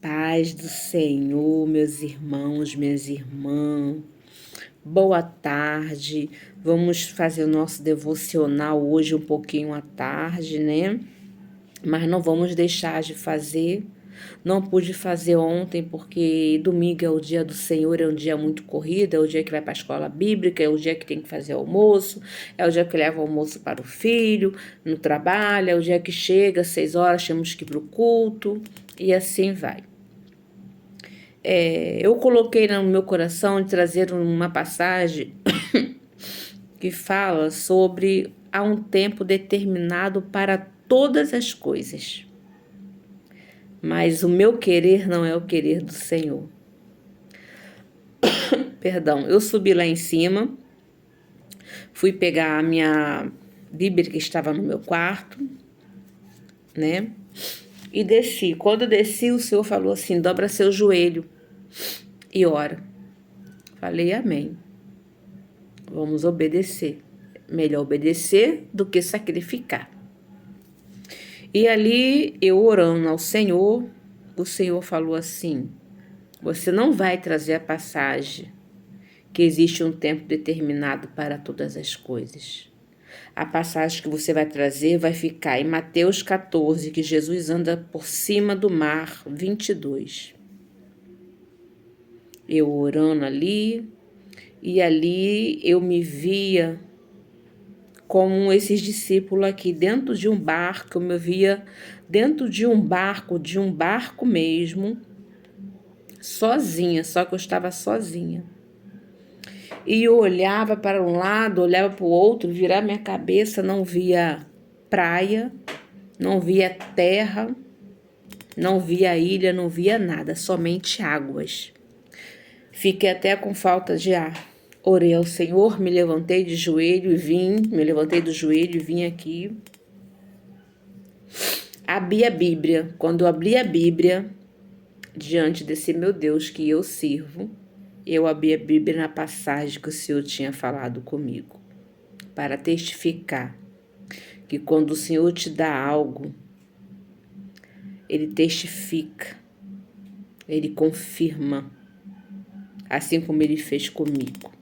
Paz do Senhor, meus irmãos, minhas irmãs. Boa tarde. Vamos fazer o nosso devocional hoje um pouquinho à tarde, né? Mas não vamos deixar de fazer. Não pude fazer ontem porque domingo é o dia do Senhor, é um dia muito corrido, é o dia que vai para a escola bíblica, é o dia que tem que fazer almoço, é o dia que leva o almoço para o filho, no trabalho, é o dia que chega, 6 horas, temos que ir para o culto e assim vai. Eu coloquei no meu coração de trazer uma passagem que fala sobre há um tempo determinado para todas as coisas. Mas o meu querer não é o querer do Senhor. Perdão, eu subi lá em cima, fui pegar a minha Bíblia que estava no meu quarto, né? E desci. Quando eu desci, o Senhor falou assim: dobra seu joelho e ora. Falei, amém. Vamos obedecer. Melhor obedecer do que sacrificar. E ali, eu orando ao Senhor, o Senhor falou assim: você não vai trazer a passagem que existe um tempo determinado para todas as coisas. A passagem que você vai trazer vai ficar em Mateus 14, que Jesus anda por cima do mar, 22. Eu orando ali, e ali eu me via como esses discípulos aqui dentro de um barco, eu me via dentro de um barco mesmo, sozinha, só que eu estava sozinha. E eu olhava para um lado, olhava para o outro, virava minha cabeça, não via praia, não via terra, não via ilha, não via nada, somente águas. Fiquei até com falta de ar. Orei ao Senhor, me levantei de joelho e me levantei do joelho e vim aqui. Abri a Bíblia. Quando eu abri a Bíblia, diante desse meu Deus que eu sirvo, eu abri a Bíblia na passagem que o Senhor tinha falado comigo, para testificar que quando o Senhor te dá algo, Ele testifica, Ele confirma, assim como Ele fez comigo.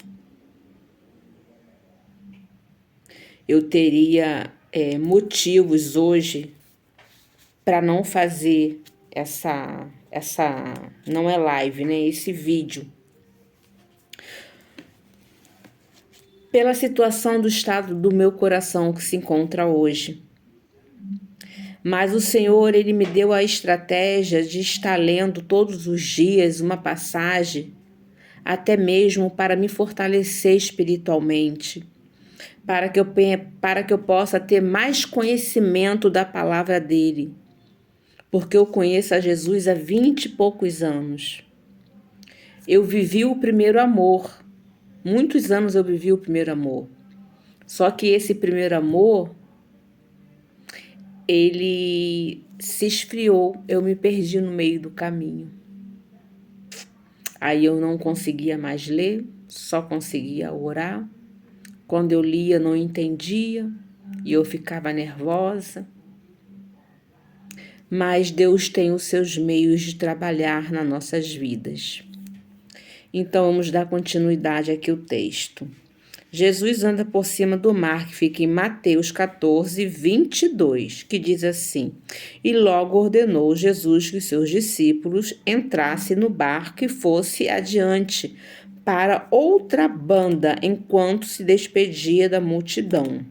Eu teria motivos hoje para não fazer essa não é live, né? Esse vídeo. Pela situação do estado do meu coração que se encontra hoje. Mas o Senhor, Ele me deu a estratégia de estar lendo todos os dias uma passagem, até mesmo para me fortalecer espiritualmente, para que eu possa ter mais conhecimento da palavra dEle, porque eu conheço a Jesus há 20 e poucos anos. Eu vivi o primeiro amor, muitos anos eu vivi o primeiro amor, só que esse primeiro amor, ele se esfriou, eu me perdi no meio do caminho. Aí eu não conseguia mais ler, só conseguia orar. Quando eu lia, não entendia e eu ficava nervosa. Mas Deus tem os seus meios de trabalhar nas nossas vidas. Então vamos dar continuidade aqui ao texto. Jesus anda por cima do mar, que fica em Mateus 14, 22, que diz assim: E logo ordenou Jesus que seus discípulos entrassem no barco e fosse adiante para outra banda, enquanto se despedia da multidão.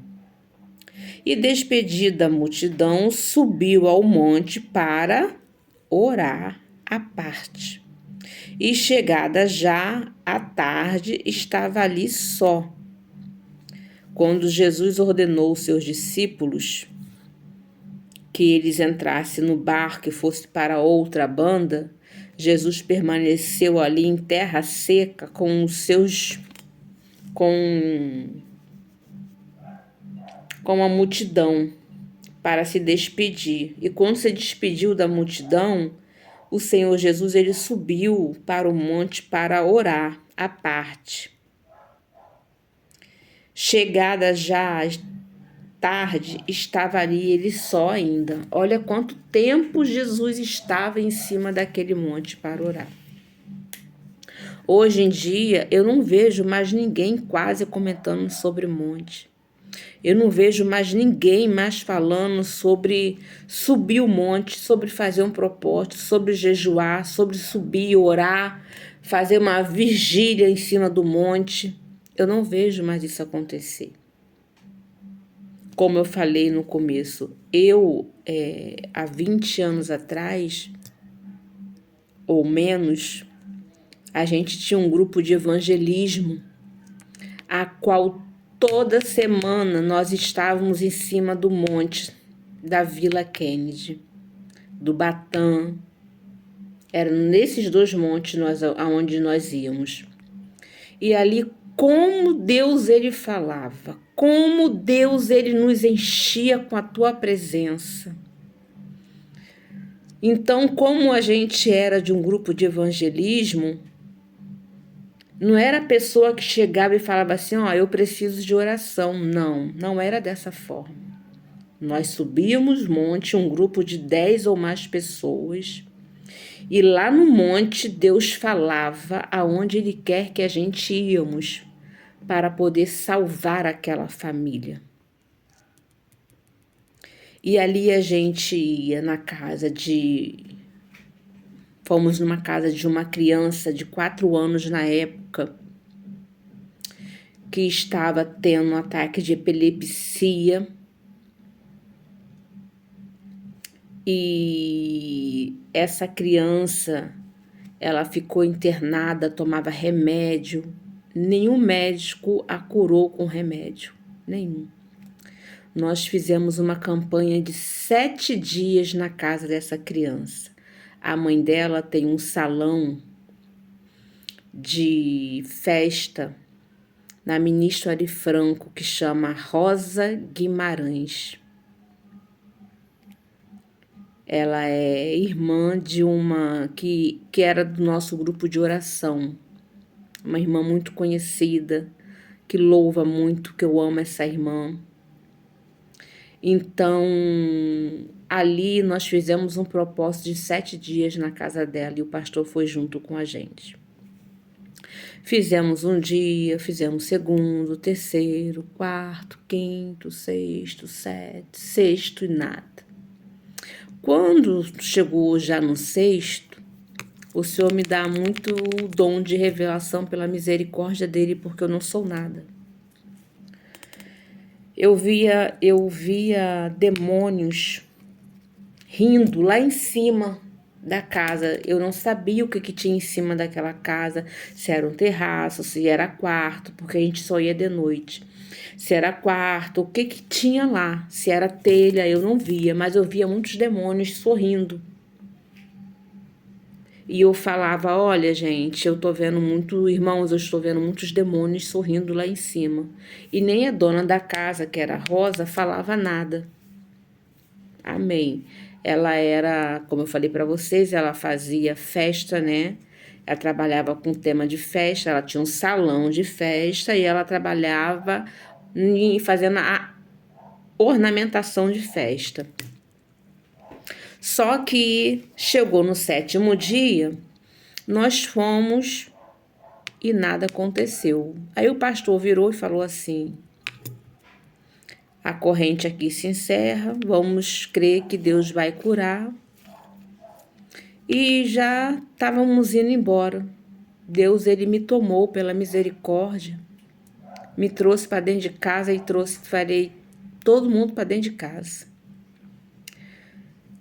E despedida da multidão, subiu ao monte para orar à parte. E chegada já à tarde, estava ali só. Quando Jesus ordenou aos seus discípulos que eles entrassem no barco e fossem para outra banda, Jesus permaneceu ali em terra seca com a multidão para se despedir. E quando se despediu da multidão, o Senhor Jesus ele subiu para o monte para orar à parte. Chegada já tarde, estava ali ele só ainda. Olha quanto tempo Jesus estava em cima daquele monte para orar. Hoje em dia, eu não vejo mais ninguém quase comentando sobre o monte. Eu não vejo mais ninguém mais falando sobre subir o monte, sobre fazer um propósito, sobre jejuar, sobre subir, orar, fazer uma vigília em cima do monte. Eu não vejo mais isso acontecer. Como eu falei no começo, há 20 anos atrás, ou menos, a gente tinha um grupo de evangelismo, a qual toda semana nós estávamos em cima do monte da Vila Kennedy, do Batã. Era nesses dois montes aonde nós íamos. E ali, como Deus ele falava, como Deus ele nos enchia com a tua presença. Então, como a gente era de um grupo de evangelismo, não era a pessoa que chegava e falava assim, eu preciso de oração. Não, não era dessa forma. Nós subíamos monte, um grupo de 10 ou mais pessoas, e lá no monte Deus falava aonde Ele quer que a gente íamos para poder salvar aquela família. E ali a gente ia fomos numa casa de uma criança de 4 anos na época, que estava tendo um ataque de epilepsia. E essa criança, ela ficou internada, tomava remédio. Nenhum médico a curou com remédio, nenhum. Nós fizemos uma campanha de 7 dias na casa dessa criança. A mãe dela tem um salão de festa na Ministro Ari Franco, que chama Rosa Guimarães. Ela é irmã de uma que era do nosso grupo de oração. Uma irmã muito conhecida, que louva muito, que eu amo essa irmã. Então, ali nós fizemos um propósito de 7 dias na casa dela e o pastor foi junto com a gente. Fizemos um dia, fizemos segundo, terceiro, quarto, quinto, sexto, sexto e nada. Quando chegou já no sexto, o Senhor me dá muito o dom de revelação pela misericórdia dele, porque eu não sou nada. Eu via demônios rindo lá em cima da casa. Eu não sabia o que tinha em cima daquela casa, se era um terraço, se era quarto, porque a gente só ia de noite. Se era quarto, o que tinha lá, se era telha, eu não via, mas eu via muitos demônios sorrindo. E eu falava, olha gente, eu tô vendo irmãos, eu estou vendo muitos demônios sorrindo lá em cima. E nem a dona da casa, que era a Rosa, falava nada. Amém. Ela era, como eu falei para vocês, ela fazia festa, né? Ela trabalhava com tema de festa, ela tinha um salão de festa e ela trabalhava fazendo a ornamentação de festa. Só que chegou no 7º dia, nós fomos e nada aconteceu. Aí o pastor virou e falou assim, a corrente aqui se encerra, vamos crer que Deus vai curar. E já estávamos indo embora. Deus, ele me tomou pela misericórdia, me trouxe para dentro de casa e farei todo mundo para dentro de casa.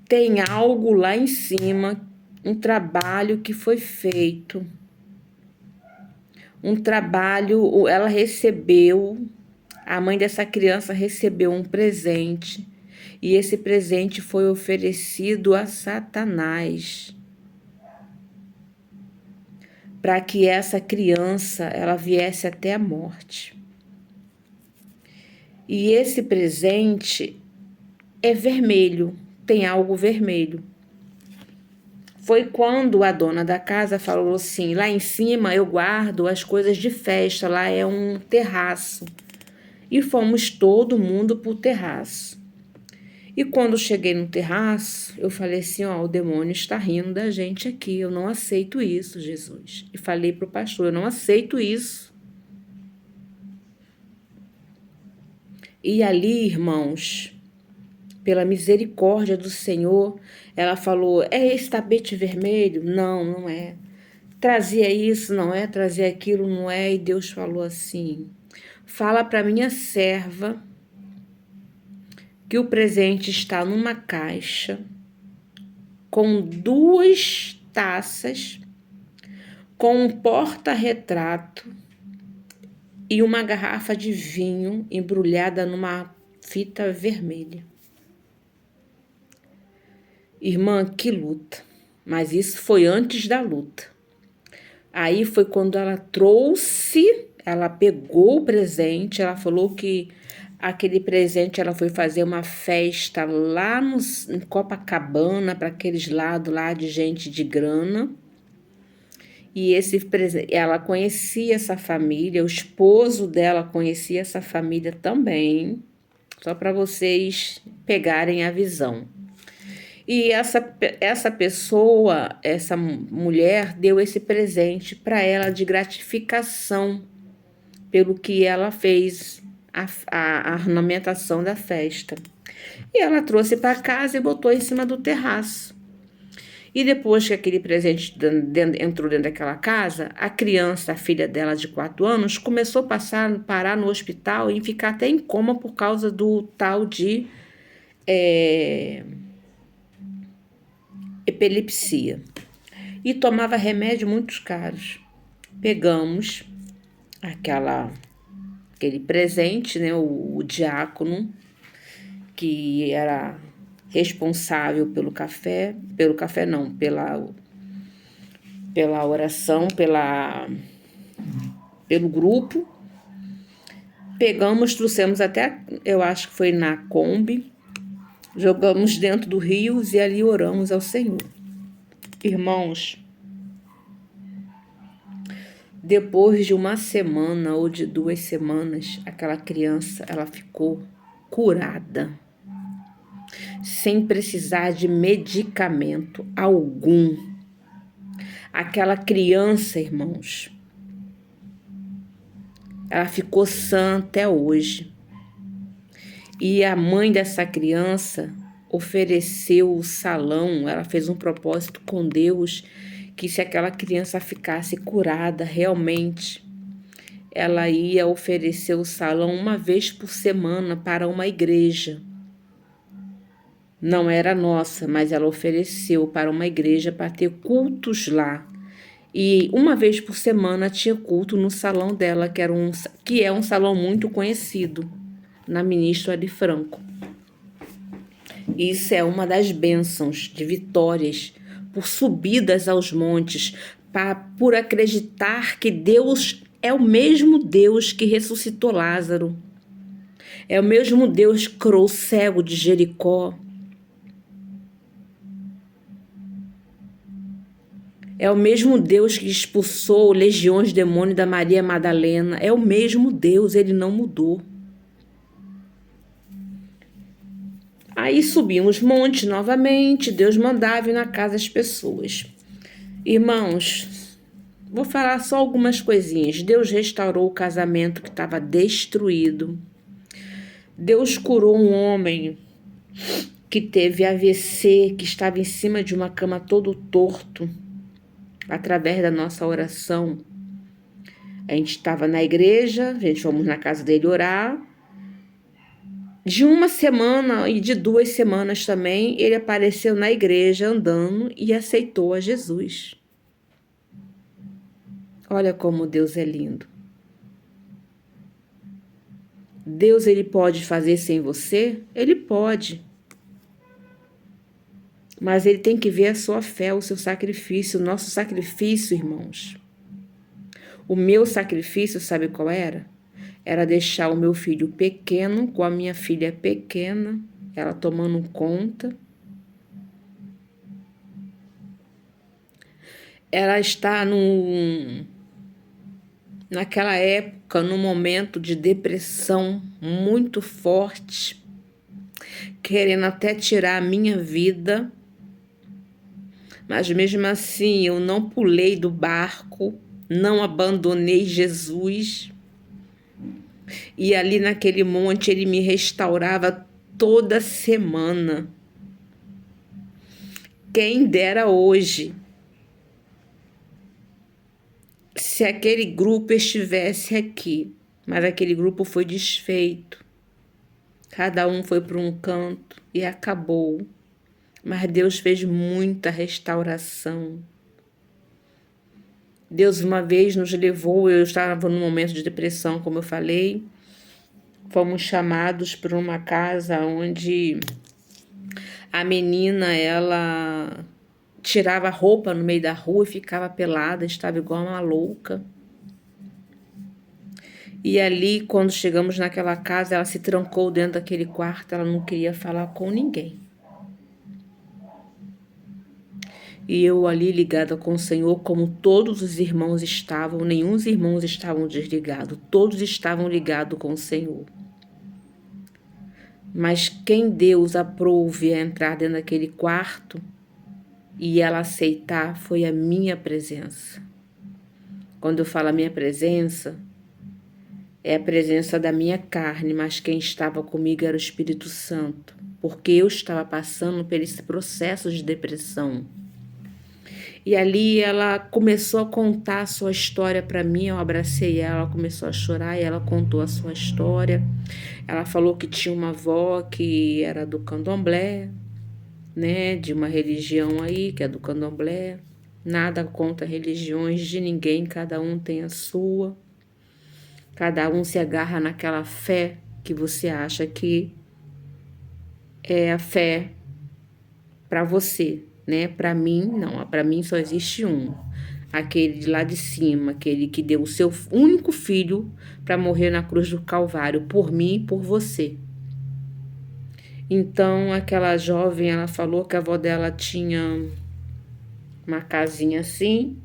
Tem algo lá em cima, um trabalho que foi feito. Um trabalho, ela recebeu, a mãe dessa criança recebeu um presente. E esse presente foi oferecido a Satanás, para que essa criança ela viesse até a morte. E esse presente é vermelho, tem algo vermelho. Foi quando a dona da casa falou assim, lá em cima eu guardo as coisas de festa, lá é um terraço. e fomos todo mundo pro terraço. E quando cheguei no terraço, eu falei assim, ó, o demônio está rindo da gente aqui, eu não aceito isso, Jesus. E falei pro pastor, eu não aceito isso. E ali, irmãos, pela misericórdia do Senhor, ela falou, é esse tapete vermelho? Não, não é. Trazia isso, não é? Trazia aquilo, não é? E Deus falou assim, fala para minha serva que o presente está numa caixa com 2 taças, com um porta-retrato e uma garrafa de vinho embrulhada numa fita vermelha. Irmã, que luta! Mas isso foi antes da luta. Aí foi quando ela trouxe, ela pegou o presente, ela falou que aquele presente ela foi fazer uma festa lá em Copacabana, para aqueles lados lá de gente de grana. E esse presente, ela conhecia essa família, o esposo dela conhecia essa família também, só para vocês pegarem a visão. E essa pessoa, essa mulher, deu esse presente para ela de gratificação pelo que ela fez, a ornamentação da festa. E ela trouxe para casa e botou em cima do terraço. E depois que aquele presente entrou dentro daquela casa, a criança, a filha dela de 4 anos, começou a parar no hospital e ficar até em coma por causa do tal de epilepsia. E tomava remédio muito caros. Pegamos aquele presente, né, o diácono, que era responsável pelo café não, pela oração, pelo grupo. Pegamos, trouxemos até, eu acho que foi na Kombi, jogamos dentro do rio e ali oramos ao Senhor. Irmãos, depois de 1 semana ou de 2 semanas, aquela criança, ela ficou curada, sem precisar de medicamento algum. Aquela criança, irmãos, ela ficou sã até hoje. E a mãe dessa criança ofereceu o salão, ela fez um propósito com Deus, que se aquela criança ficasse curada realmente, ela ia oferecer o salão 1 vez por semana para uma igreja. Não era nossa, mas ela ofereceu para uma igreja para ter cultos lá. E 1 vez por semana tinha culto no salão dela, que é um salão muito conhecido, na Ministro Ari Franco. Isso é uma das bênçãos de vitórias, por subidas aos montes, por acreditar que Deus é o mesmo Deus que ressuscitou Lázaro. É o mesmo Deus que curou o cego de Jericó. É o mesmo Deus que expulsou legiões de demônios da Maria Madalena. É o mesmo Deus, ele não mudou. Aí subimos montes novamente, Deus mandava ir na casa das pessoas. Irmãos, vou falar só algumas coisinhas. Deus restaurou o casamento que estava destruído. Deus curou um homem que teve AVC, que estava em cima de uma cama todo torto, através da nossa oração. A gente estava na igreja, a gente fomos na casa dele orar. De 1 semana e de 2 semanas também, ele apareceu na igreja andando e aceitou a Jesus. Olha como Deus é lindo. Deus, ele pode fazer sem você? Ele pode. Mas ele tem que ver a sua fé, o seu sacrifício, o nosso sacrifício, irmãos. O meu sacrifício, sabe qual era? Era deixar o meu filho pequeno com a minha filha pequena, ela tomando conta. Ela está naquela época, num momento de depressão muito forte, querendo até tirar a minha vida, mas mesmo assim eu não pulei do barco, não abandonei Jesus, e ali naquele monte ele me restaurava toda semana. Quem dera hoje, se aquele grupo estivesse aqui, mas aquele grupo foi desfeito. Cada um foi para um canto e acabou. Mas Deus fez muita restauração. Deus uma vez nos levou, eu estava num momento de depressão, como eu falei. Fomos chamados para uma casa onde a menina, ela tirava a roupa no meio da rua e ficava pelada, estava igual uma louca. E ali, quando chegamos naquela casa, ela se trancou dentro daquele quarto, ela não queria falar com ninguém. E eu ali ligada com o Senhor, como todos os irmãos estavam, nenhum dos irmãos estavam desligados, todos estavam ligados com o Senhor. Mas quem Deus aprouve a entrar dentro daquele quarto e ela aceitar foi a minha presença. Quando eu falo a minha presença, é a presença da minha carne, mas quem estava comigo era o Espírito Santo, porque eu estava passando por esse processo de depressão. E ali ela começou a contar a sua história para mim, eu abracei ela começou a chorar e ela contou a sua história. Ela falou que tinha uma avó que era do candomblé, né, de uma religião aí, que é do candomblé. Nada contra religiões de ninguém, cada um tem a sua. Cada um se agarra naquela fé que você acha que é a fé para você, né? Para mim, não. Para mim só existe um. Aquele de lá de cima, aquele que deu o seu único filho para morrer na cruz do Calvário, por mim e por você. Então, aquela jovem, ela falou que a avó dela tinha uma casinha assim,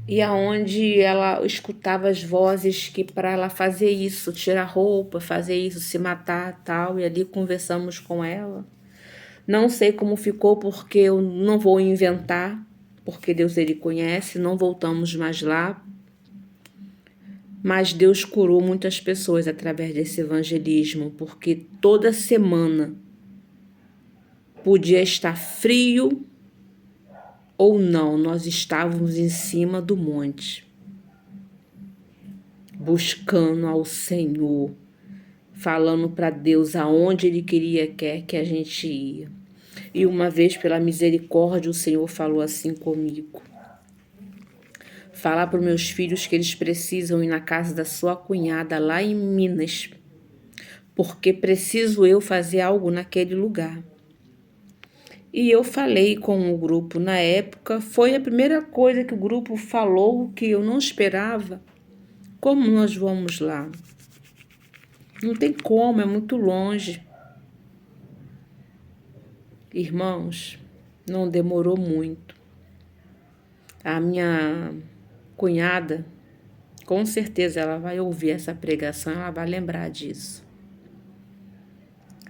e aonde ela escutava as vozes que para ela fazer isso, tirar roupa, fazer isso, se matar, tal, e ali conversamos com ela. Não sei como ficou, porque eu não vou inventar, porque Deus ele conhece, não voltamos mais lá. Mas Deus curou muitas pessoas através desse evangelismo, porque toda semana podia estar frio ou não, nós estávamos em cima do monte, buscando ao Senhor, falando para Deus aonde Ele quer que a gente ia. E uma vez, pela misericórdia, o Senhor falou assim comigo: falar para os meus filhos que eles precisam ir na casa da sua cunhada lá em Minas, porque preciso eu fazer algo naquele lugar. E eu falei com o grupo na época, foi a primeira coisa que o grupo falou que eu não esperava. Como nós vamos lá? Não tem como, é muito longe. Irmãos, não demorou muito. A minha cunhada, com certeza ela vai ouvir essa pregação, ela vai lembrar disso.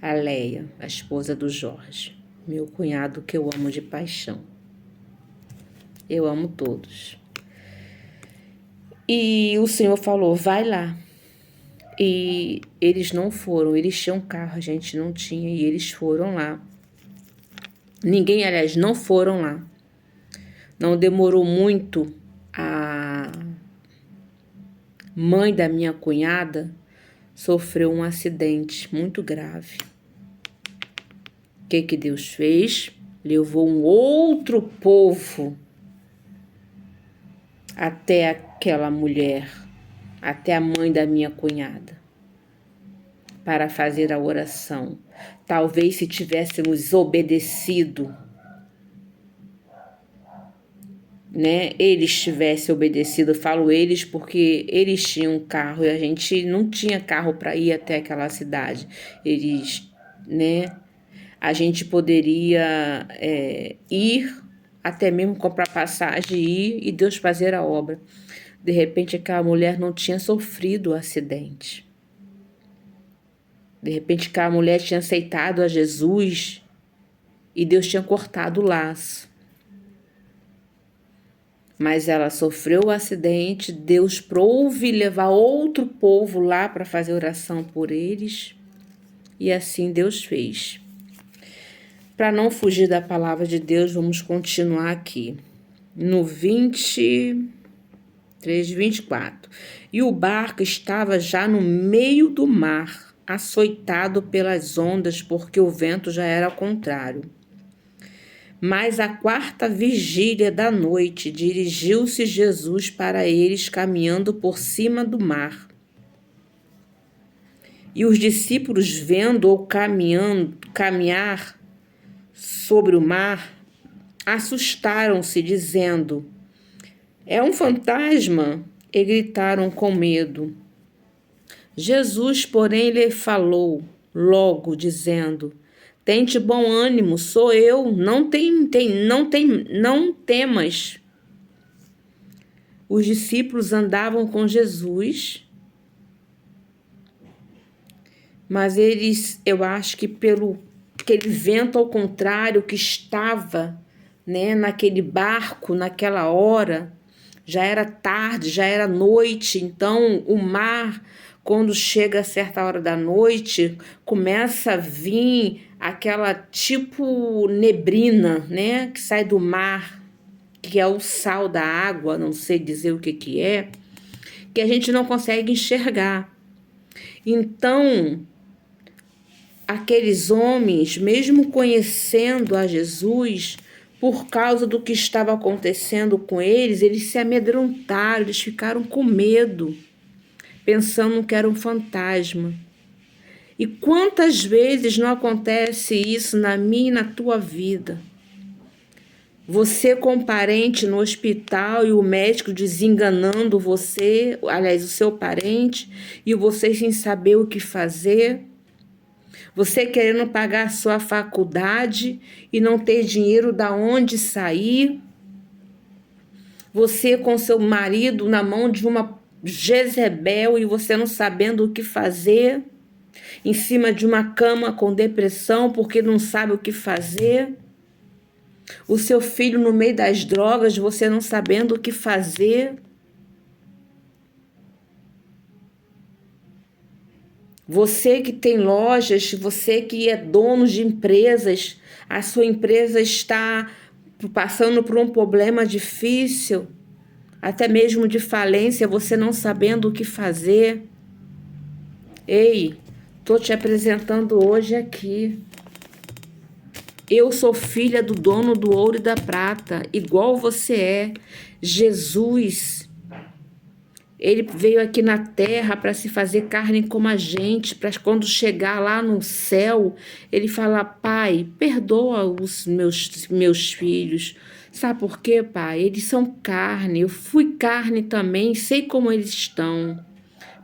A Leia, a esposa do Jorge, meu cunhado que eu amo de paixão. Eu amo todos. E o Senhor falou, vai lá. E eles não foram, eles tinham carro, a gente não tinha, e eles foram lá. Ninguém, aliás, não foram lá. Não demorou muito, a mãe da minha cunhada sofreu um acidente muito grave. O que Deus fez? Levou um outro povo até aquela mulher, até a mãe da minha cunhada, para fazer a oração. Talvez se tivéssemos obedecido, né? Eles tivessem obedecido, eu falo eles porque eles tinham um carro e a gente não tinha carro para ir até aquela cidade. Eles, né? A gente poderia ir, até mesmo comprar passagem, ir e Deus fazer a obra. De repente, aquela mulher não tinha sofrido o acidente. De repente, aquela mulher tinha aceitado a Jesus e Deus tinha cortado o laço. Mas ela sofreu o acidente, Deus prouve levar outro povo lá para fazer oração por eles. E assim Deus fez. Para não fugir da palavra de Deus, vamos continuar aqui. No 23, 24. E o barco estava já no meio do mar, açoitado pelas ondas, porque o vento já era ao contrário. Mas à 4ª vigília da noite, dirigiu-se Jesus para eles, caminhando por cima do mar. E os discípulos, vendo-o caminhar sobre o mar, assustaram-se, dizendo: é um fantasma! E gritaram com medo. Jesus, porém, lhe falou logo, dizendo: tente bom ânimo, sou eu, não temas. Os discípulos andavam com Jesus, mas eu acho que pelo aquele vento ao contrário que estava, né, naquele barco, naquela hora, já era tarde, já era noite, então o mar, quando chega a certa hora da noite, começa a vir aquela tipo neblina, né, que sai do mar, que é o sal da água, não sei dizer o que é, que a gente não consegue enxergar. Então, aqueles homens, mesmo conhecendo a Jesus, por causa do que estava acontecendo com eles, eles se amedrontaram, eles ficaram com medo, pensando que era um fantasma. E quantas vezes não acontece isso na minha e na tua vida? Você com um parente no hospital e o médico desenganando você, aliás, o seu parente, e você sem saber o que fazer. Você querendo pagar a sua faculdade e não ter dinheiro da onde sair. Você com seu marido na mão de uma Jezebel e você não sabendo o que fazer. Em cima de uma cama com depressão porque não sabe o que fazer. O seu filho no meio das drogas, você não sabendo o que fazer. Você que tem lojas, você que é dono de empresas, a sua empresa está passando por um problema difícil, até mesmo de falência, você não sabendo o que fazer. Ei, estou te apresentando hoje aqui. Eu sou filha do dono do ouro e da prata, igual você é. Jesus, ele veio aqui na terra para se fazer carne como a gente, para quando chegar lá no céu, ele falar: Pai, perdoa os meus filhos. Sabe por quê, Pai? Eles são carne, eu fui carne também, sei como eles estão.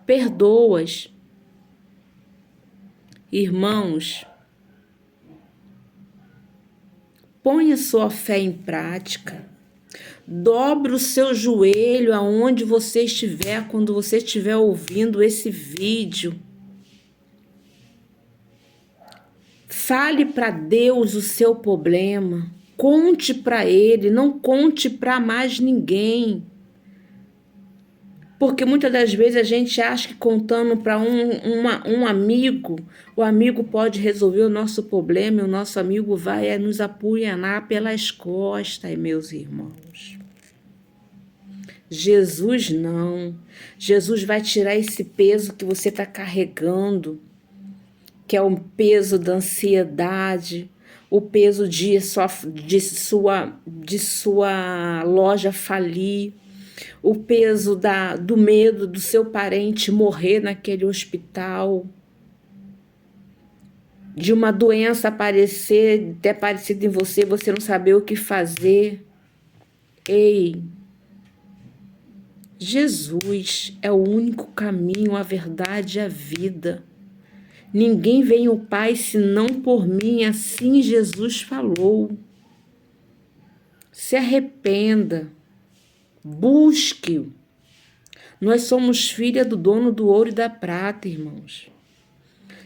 Perdoa-os. Irmãos, ponha sua fé em prática. Dobre o seu joelho aonde você estiver, quando você estiver ouvindo esse vídeo. Fale para Deus o seu problema. Conte para Ele, não conte para mais ninguém. Porque muitas das vezes a gente acha que contando para um amigo, o amigo pode resolver o nosso problema e o nosso amigo vai nos apunhalar pelas costas, meus irmãos. Jesus não. Jesus vai tirar esse peso que você está carregando, que é o peso da ansiedade, o peso de sua loja falir, o peso do medo do seu parente morrer naquele hospital, de uma doença ter aparecido em você, você não saber o que fazer. Ei, Jesus é o único caminho, a verdade e a vida. Ninguém vem ao Pai senão por mim, assim Jesus falou. Se arrependa, busque-o. Nós somos filha do dono do ouro e da prata, irmãos.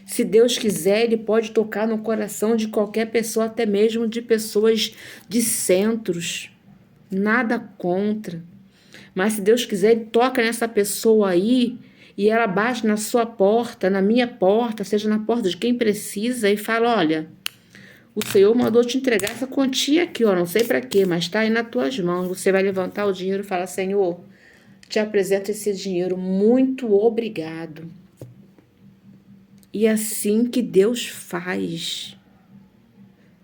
Se Deus quiser, Ele pode tocar no coração de qualquer pessoa, até mesmo de pessoas de centros. Nada contra. Mas se Deus quiser, Ele toca nessa pessoa aí e ela bate na sua porta, na minha porta, seja na porta de quem precisa e fala, olha, o Senhor mandou te entregar essa quantia aqui, ó, não sei para quê, mas está aí nas tuas mãos. Você vai levantar o dinheiro e falar, Senhor, te apresento esse dinheiro, muito obrigado. E é assim que Deus faz.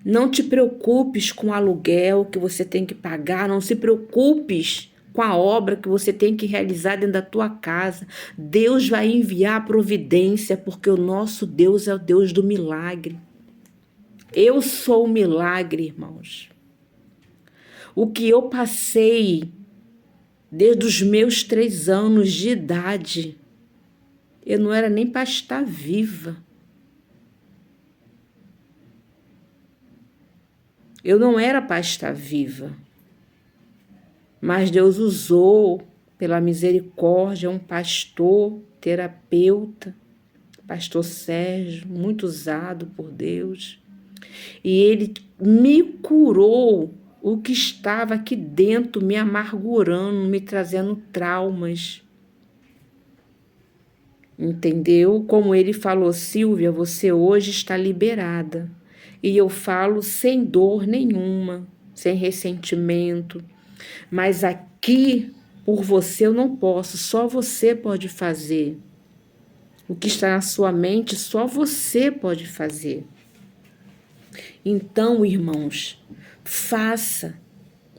Não te preocupes com o aluguel que você tem que pagar, não se preocupes com a obra que você tem que realizar dentro da tua casa. Deus vai enviar a providência, porque o nosso Deus é o Deus do milagre. Eu sou o milagre, irmãos. O que eu passei desde os meus 3 anos de idade, eu não era nem para estar viva. Eu não era para estar viva. Mas Deus usou, pela misericórdia, um pastor, terapeuta, pastor Sérgio, muito usado por Deus. E ele me curou o que estava aqui dentro, me amargurando, me trazendo traumas. Entendeu? Como ele falou, Silvia, você hoje está liberada. E eu falo sem dor nenhuma, sem ressentimento. Mas aqui, por você, eu não posso, só você pode fazer. O que está na sua mente, só você pode fazer. Então, irmãos, faça,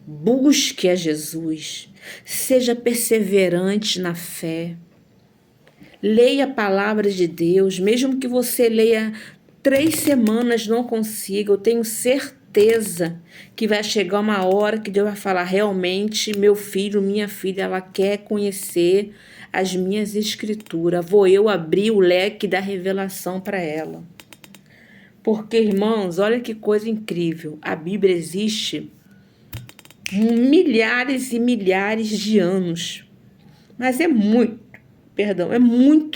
busque a Jesus, seja perseverante na fé. Leia a palavra de Deus, mesmo que você leia 3 semanas não consiga, eu tenho certeza que vai chegar uma hora que Deus vai falar, realmente, meu filho, minha filha, ela quer conhecer as minhas escrituras. Vou eu abrir o leque da revelação para ela. Porque, irmãos, olha que coisa incrível. A Bíblia existe milhares e milhares de anos. Mas é muito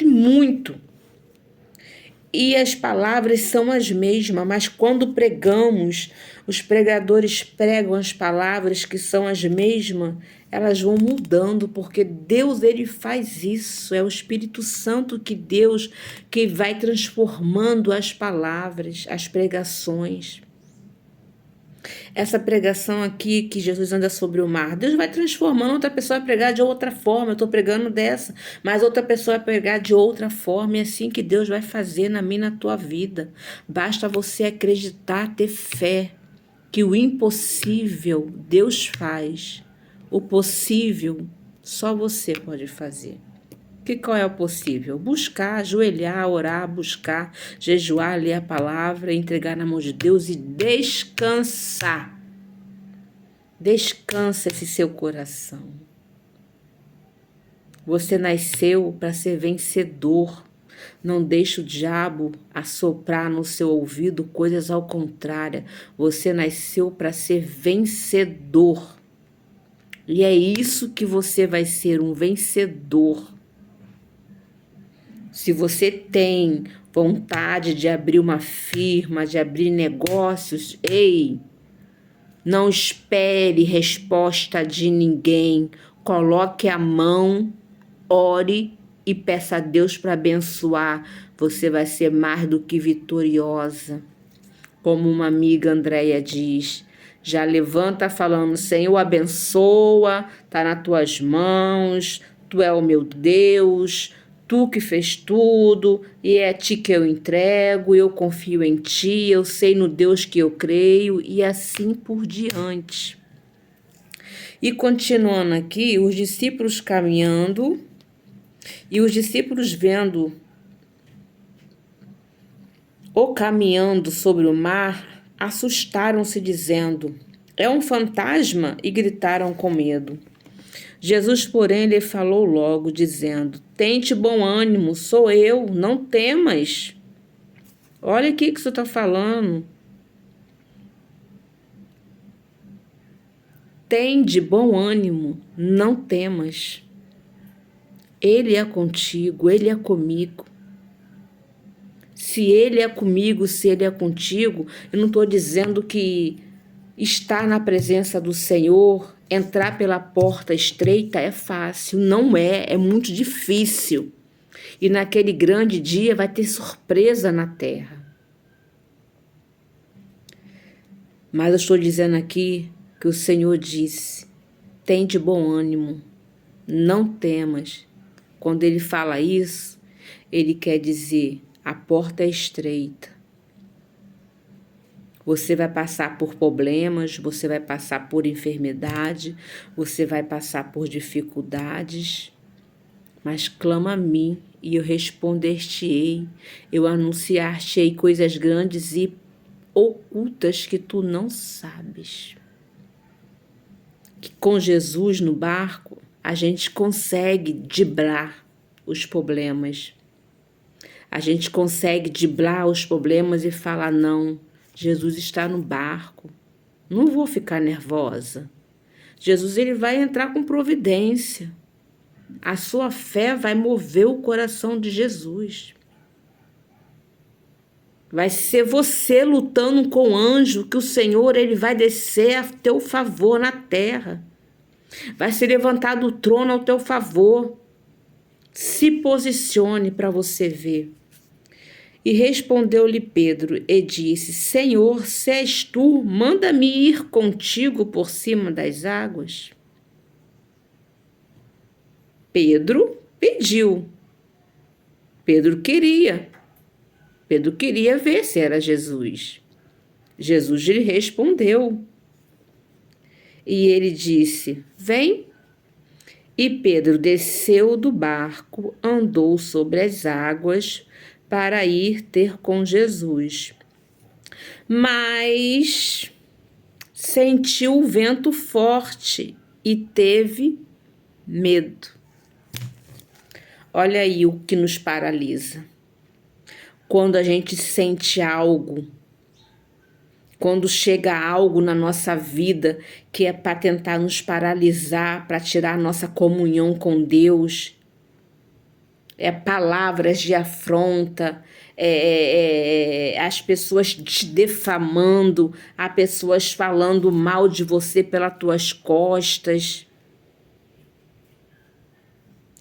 e muito. E as palavras são as mesmas, mas quando pregamos, os pregadores pregam as palavras que são as mesmas, elas vão mudando, porque Deus, ele faz isso, é o Espírito Santo que Deus que vai transformando as palavras, as pregações. Essa pregação aqui que Jesus anda sobre o mar, Deus vai transformando, outra pessoa vai pregar de outra forma, eu estou pregando dessa, mas outra pessoa vai pregar de outra forma, e é assim que Deus vai fazer na minha e na tua vida. Basta você acreditar, ter fé, que o impossível Deus faz, o possível só você pode fazer. Qual é o possível? Buscar, ajoelhar, orar, buscar, jejuar, ler a palavra, entregar na mão de Deus e descansar. Descansa esse seu coração. Você nasceu para ser vencedor. Não deixe o diabo assoprar no seu ouvido coisas ao contrário. Você nasceu para ser vencedor. E é isso que você vai ser, um vencedor. Se você tem vontade de abrir uma firma, de abrir negócios, ei, não espere resposta de ninguém. Coloque a mão, ore e peça a Deus para abençoar. Você vai ser mais do que vitoriosa. Como uma amiga Andréia diz, já levanta falando, Senhor, abençoa, está nas tuas mãos, tu é o meu Deus, tu que fez tudo, e é a ti que eu entrego, eu confio em ti, eu sei no Deus que eu creio, e assim por diante. E continuando aqui, os discípulos caminhando, e os discípulos vendo o caminhando sobre o mar, assustaram-se dizendo, é um fantasma, e gritaram com medo. Jesus, porém, lhe falou logo, dizendo, tente bom ânimo, sou eu, não temas. Olha aqui que você está falando. Tende bom ânimo, não temas. Ele é contigo, Ele é comigo. Se Ele é comigo, se Ele é contigo, eu não estou dizendo que estar na presença do Senhor, entrar pela porta estreita é fácil. Não é, é muito difícil. E naquele grande dia vai ter surpresa na terra. Mas eu estou dizendo aqui que o Senhor disse: tem de bom ânimo, não temas. Quando Ele fala isso, Ele quer dizer: a porta é estreita. Você vai passar por problemas, você vai passar por enfermidade, você vai passar por dificuldades, mas clama a mim e eu responder-te-ei, eu anunciar-te-ei coisas grandes e ocultas que tu não sabes. Que com Jesus no barco, a gente consegue driblar os problemas. A gente consegue driblar os problemas e falar: não, Jesus está no barco, não vou ficar nervosa. Jesus, ele vai entrar com providência. A sua fé vai mover o coração de Jesus. Vai ser você lutando com o anjo que o Senhor ele vai descer a teu favor na terra. Vai ser levantado o trono ao teu favor. Se posicione para você ver. E respondeu-lhe Pedro e disse: Senhor, se és tu, manda-me ir contigo por cima das águas. Pedro pediu. Pedro queria ver se era Jesus. Jesus lhe respondeu. E ele disse: vem. E Pedro desceu do barco, andou sobre as águas para ir ter com Jesus. Mas sentiu o vento forte e teve medo. Olha aí o que nos paralisa. Quando a gente sente algo, quando chega algo na nossa vida que é para tentar nos paralisar, para tirar a nossa comunhão com Deus, é palavras de afronta, as pessoas te defamando, as pessoas falando mal de você pelas tuas costas.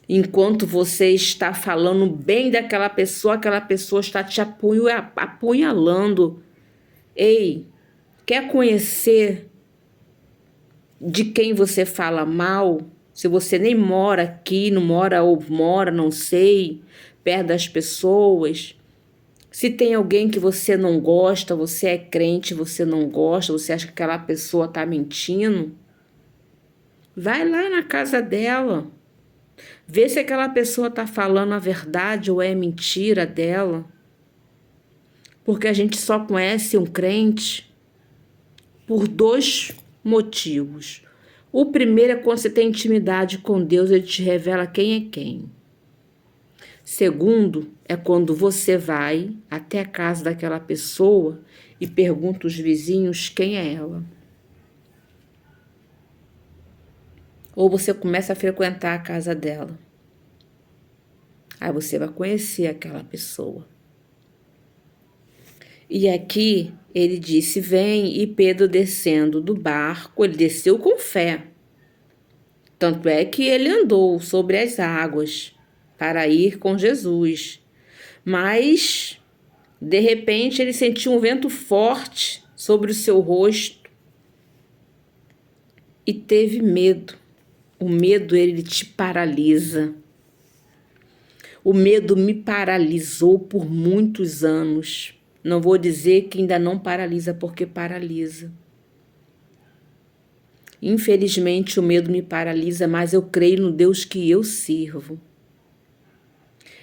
Enquanto você está falando bem daquela pessoa, aquela pessoa está te apunhalando. Ei, quer conhecer de quem você fala mal? Se você nem mora aqui, não mora ou mora, não sei, perto das pessoas. Se tem alguém que você não gosta, você é crente, você não gosta, você acha que aquela pessoa está mentindo, vai lá na casa dela. Vê se aquela pessoa está falando a verdade ou é mentira dela. Porque a gente só conhece um crente por 2 motivos. O primeiro é quando você tem intimidade com Deus, ele te revela quem é quem. Segundo, é quando você vai até a casa daquela pessoa e pergunta aos vizinhos quem é ela. Ou você começa a frequentar a casa dela. Aí você vai conhecer aquela pessoa. E aqui ele disse: vem, e Pedro descendo do barco, ele desceu com fé. Tanto é que ele andou sobre as águas para ir com Jesus. Mas, de repente, ele sentiu um vento forte sobre o seu rosto e teve medo. O medo, ele te paralisa. O medo me paralisou por muitos anos. Não vou dizer que ainda não paralisa, porque paralisa. Infelizmente, o medo me paralisa, mas eu creio no Deus que eu sirvo.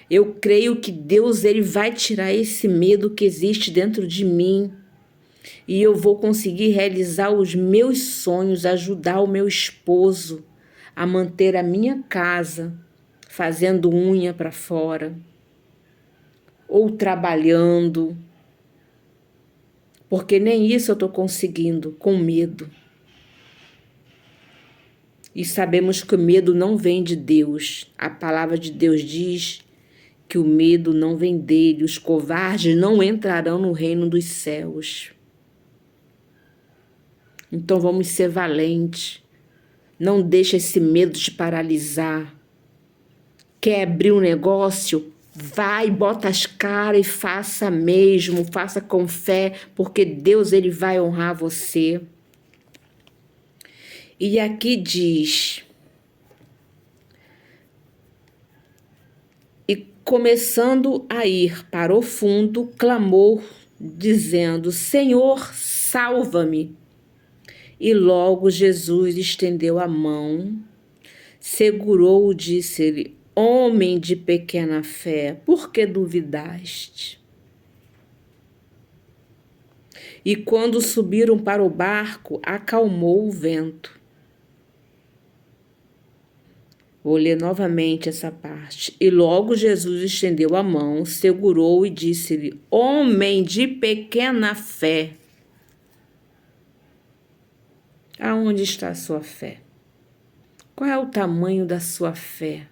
Eu creio que Deus ele vai tirar esse medo que existe dentro de mim e eu vou conseguir realizar os meus sonhos, ajudar o meu esposo a manter a minha casa, fazendo unha para fora ou trabalhando, porque nem isso eu estou conseguindo, com medo. E sabemos que o medo não vem de Deus. A palavra de Deus diz que o medo não vem dele. Os covardes não entrarão no reino dos céus. Então vamos ser valentes. Não deixe esse medo te paralisar. Quer abrir um negócio? Vai, bota as caras e faça mesmo. Faça com fé, porque Deus ele vai honrar você. E aqui diz: e começando a ir para o fundo, clamou, dizendo: Senhor, salva-me. E logo Jesus estendeu a mão, segurou-o e disse-lhe: Homem de pequena fé, por que duvidaste? E quando subiram para o barco, acalmou o vento. Vou ler novamente essa parte. E logo Jesus estendeu a mão, segurou e disse-lhe: Homem de pequena fé, aonde está a sua fé? Qual é o tamanho da sua fé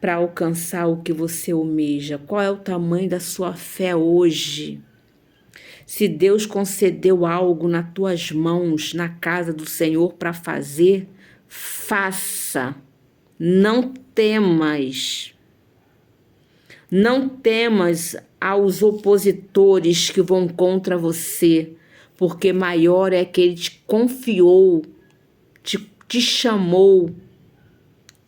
para alcançar o que você almeja? Qual é o tamanho da sua fé hoje? Se Deus concedeu algo nas tuas mãos, na casa do Senhor para fazer, faça. Não temas. Não temas aos opositores que vão contra você, porque maior é aquele que te confiou, te chamou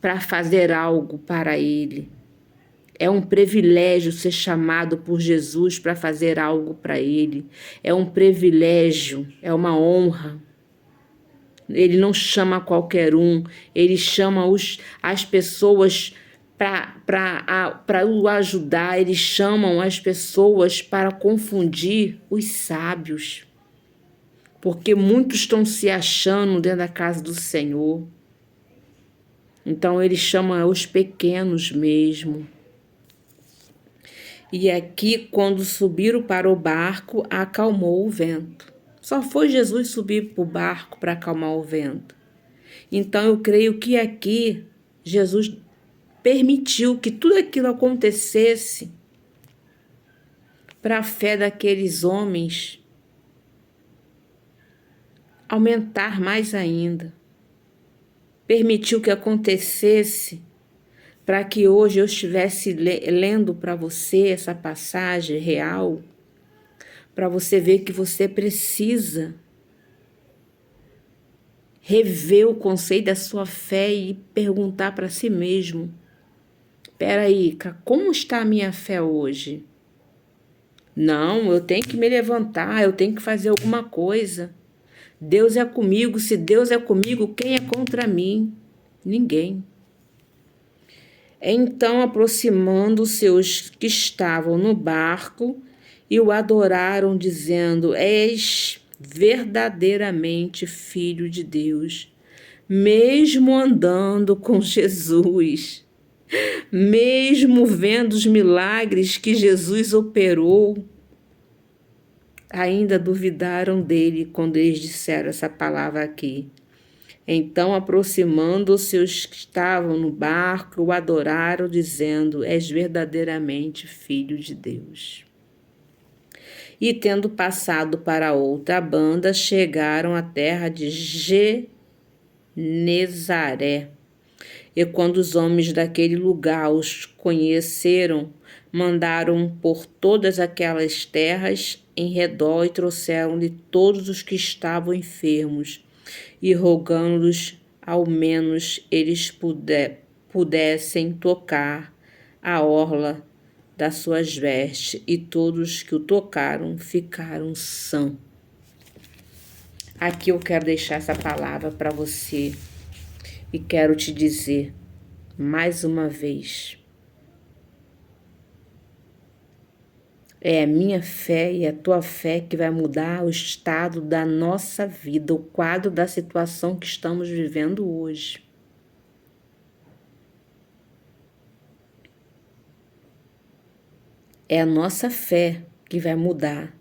para fazer algo para ele. É um privilégio ser chamado por Jesus para fazer algo para ele. É um privilégio, é uma honra. Ele não chama qualquer um, ele chama as pessoas para o ajudar, eles chamam as pessoas para confundir os sábios. Porque muitos estão se achando dentro da casa do Senhor. Então ele chama os pequenos mesmo. E aqui, quando subiram para o barco, acalmou o vento. Só foi Jesus subir para o barco para acalmar o vento. Então eu creio que aqui Jesus permitiu que tudo aquilo acontecesse para a fé daqueles homens aumentar mais ainda. Permitiu que acontecesse para que hoje eu estivesse lendo para você essa passagem real, para você ver que você precisa rever o conceito da sua fé e perguntar para si mesmo: peraí, como está a minha fé hoje? Não, eu tenho que me levantar, eu tenho que fazer alguma coisa. Deus é comigo, se Deus é comigo, quem é contra mim? Ninguém. Então, aproximando-se os que estavam no barco e o adoraram, dizendo: És verdadeiramente filho de Deus. Mesmo andando com Jesus, mesmo vendo os milagres que Jesus operou, ainda duvidaram dele quando eles disseram essa palavra aqui. Então, aproximando-se os que estavam no barco, o adoraram, dizendo: És verdadeiramente filho de Deus. E tendo passado para outra banda, chegaram à terra de Genezaré. E quando os homens daquele lugar os conheceram, mandaram por todas aquelas terras em redor e trouxeram-lhe todos os que estavam enfermos, e rogando-lhes ao menos eles pudessem tocar a orla das suas vestes, e todos que o tocaram ficaram sãos. Aqui eu quero deixar essa palavra para você e quero te dizer mais uma vez: é a minha fé e a tua fé que vai mudar o estado da nossa vida, o quadro da situação que estamos vivendo hoje. É a nossa fé que vai mudar.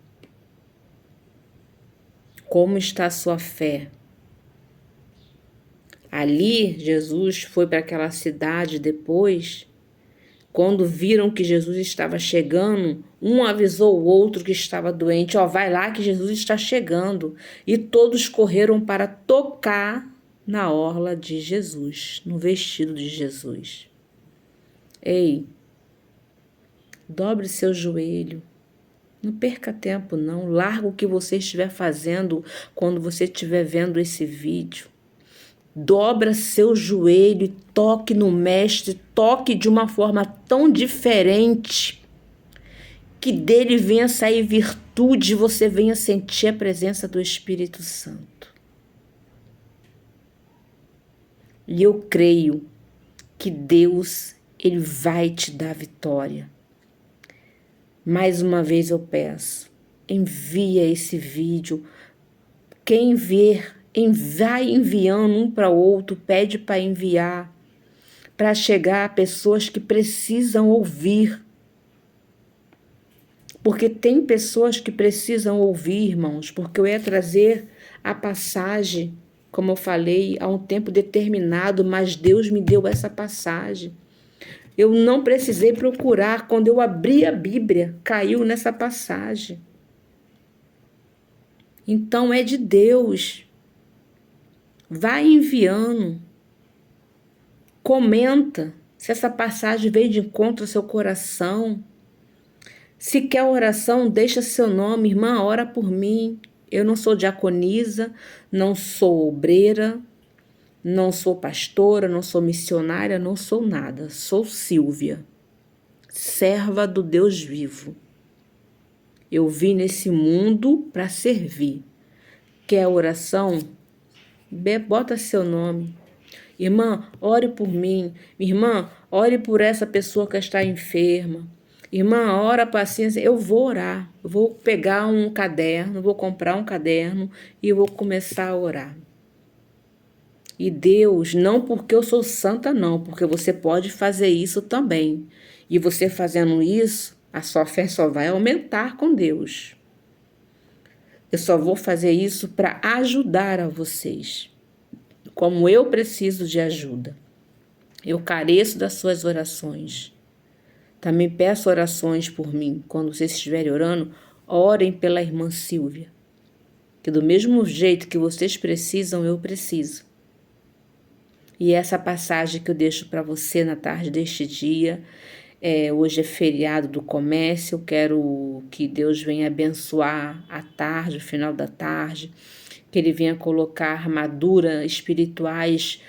Como está a sua fé? Ali, Jesus foi para aquela cidade depois. Quando viram que Jesus estava chegando, um avisou o outro que estava doente: ó, vai lá que Jesus está chegando. E todos correram para tocar na orla de Jesus, no vestido de Jesus. Ei, dobre seu joelho. Não perca tempo, não. Larga o que você estiver fazendo quando você estiver vendo esse vídeo. Dobra seu joelho e toque no Mestre. Toque de uma forma tão diferente que dele venha sair virtude e você venha sentir a presença do Espírito Santo. E eu creio que Deus, Ele vai te dar vitória. Mais uma vez eu peço, envia esse vídeo. Quem ver, vai enviando um para o outro, pede para enviar, para chegar a pessoas que precisam ouvir. Porque tem pessoas que precisam ouvir, irmãos, porque eu ia trazer a passagem, como eu falei, a um tempo determinado, mas Deus me deu essa passagem. Eu não precisei procurar, quando eu abri a Bíblia, caiu nessa passagem. Então é de Deus. Vai enviando. Comenta se essa passagem veio de encontro ao seu coração. Se quer oração, deixa seu nome. Irmã, ora por mim. Eu não sou diaconisa, não sou obreira, não sou pastora, não sou missionária, não sou nada. Sou Silvia, serva do Deus vivo. Eu vim nesse mundo para servir. Quer oração? Bota seu nome. Irmã, ore por mim. Irmã, ore por essa pessoa que está enferma. Irmã, ora a paciência. Eu vou orar. Eu vou pegar um caderno, vou comprar um caderno e eu vou começar a orar. E Deus, não porque eu sou santa, não, porque você pode fazer isso também. E você fazendo isso, a sua fé só vai aumentar com Deus. Eu só vou fazer isso para ajudar a vocês. Como eu preciso de ajuda. Eu careço das suas orações. Também peço orações por mim. Quando vocês estiverem orando, orem pela irmã Silvia. Que do mesmo jeito que vocês precisam, eu preciso. E essa passagem que eu deixo para você na tarde deste dia, hoje é feriado do comércio, eu quero que Deus venha abençoar a tarde, o final da tarde, que Ele venha colocar armaduras espirituais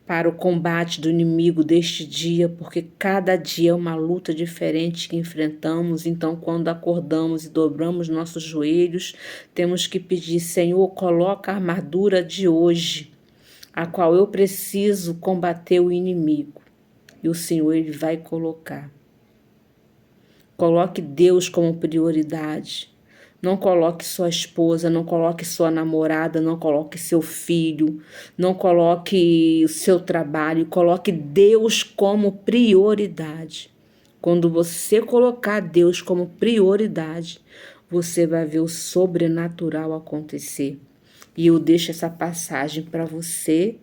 para o combate do inimigo deste dia, porque cada dia é uma luta diferente que enfrentamos. Então, quando acordamos e dobramos nossos joelhos, temos que pedir: Senhor, coloca a armadura de hoje, a qual eu preciso combater o inimigo. E o Senhor, Ele vai colocar. Coloque Deus como prioridade. Não coloque sua esposa, não coloque sua namorada, não coloque seu filho, não coloque o seu trabalho, coloque Deus como prioridade. Quando você colocar Deus como prioridade, você vai ver o sobrenatural acontecer. E eu deixo essa passagem para você.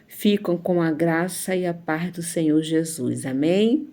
Ficam com a graça e a paz do Senhor Jesus. Amém?